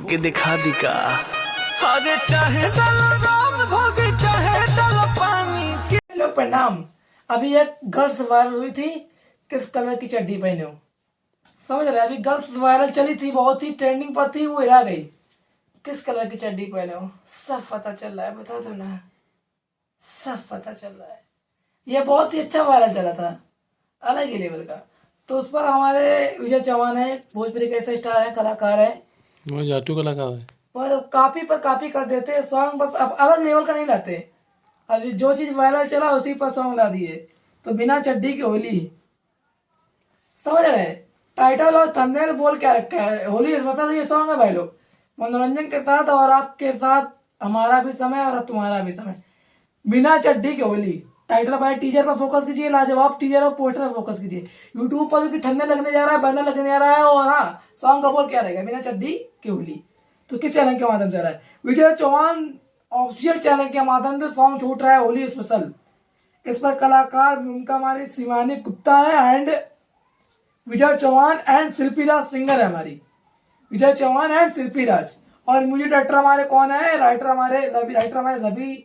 के दिखा दी का। अरे चाहे डल राम भोगे चाहे डल पानी के। हेलो प्रणाम। अभी एक गर्ल्स वायरल हुई थी, किस कलर की चड्डी पहने हो। समझ रहे, अभी गर्ल्स वायरल चली थी, बहुत ही ट्रेंडिंग पर थी, वो हिला गई। किस कलर की चड्डी पहने हो, सब पता चल रहा है, बता दो ना, सब पता चल रहा है। ये बहुत ही अच्छा वायरल चला था, अलग ही लेवल का। तो उस पर हमारे विजय चौहान है, भोजपुरी के ऐसे स्टार है, कलाकार है, वो जाटू कलाकार है। पर कापी कर देते हैं सॉन्ग, बस अब अलग लेवल का नहीं लाते। अभी जो चीज वायरल चला उसी पर सॉन्ग ला दिए। तो बिना चड्डी की होली, समझ रहे हैं, टाइटल और थंबनेल बोल क्या रखा है, होली स्पेशल ये सॉन्ग है भाई लोग, मनोरंजन के साथ और आपके साथ हमारा भी समय और तुम्हारा भी समय। बिना चड्डी की होली, टाइटल भाई टीजर पर फोकस कीजिए, लाजवाब टीजर और पोस्टर पर फोकस कीजिए। यूट्यूब पर जो थंबनेल लगने जा रहा है, बैनर लगने जा रहा है, और हाँ सॉन्ग का बोल क्या रहेगा, बिना चड्डी की होली। तो किस चैनल के माध्यम से रहा है, विजय चौहान ऑफिशियल चैनल के माध्यम से सॉन्ग छूट रहा है होली स्पेशल। इस पर कलाकार उनका हमारी शिवानी गुप्ता है and Vijay Chauhan and Shilpi Raj singer है हमारी, विजय चौहान एंड शिल्पी राज। और म्यूजिक डायरेक्टर हमारे कौन है, राइटर हमारे रवि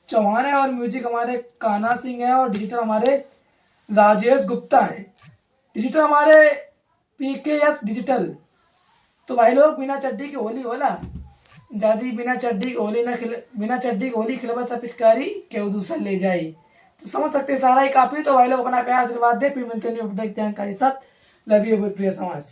चौहान है, और म्यूजिक हमारे कान्हा सिंह है, और डिजिटल हमारे राजेश गुप्ता है, डिजिटल हमारे PKS डिजिटल। तो भाई लोग बिना चड्डी की होली होला, जादी बिना चड्डी की होली ना खिले, बिना चड्डी की होली खिलबा तब पिचकारी केहू दूसर ले जाई। तो समझ सकते हैं सारा ही काफी। तो भाई लोग अपना प्यार आशीर्वाद दे, फिर मिलते हैं जानकारी साथ। लव यू प्रिय समाज।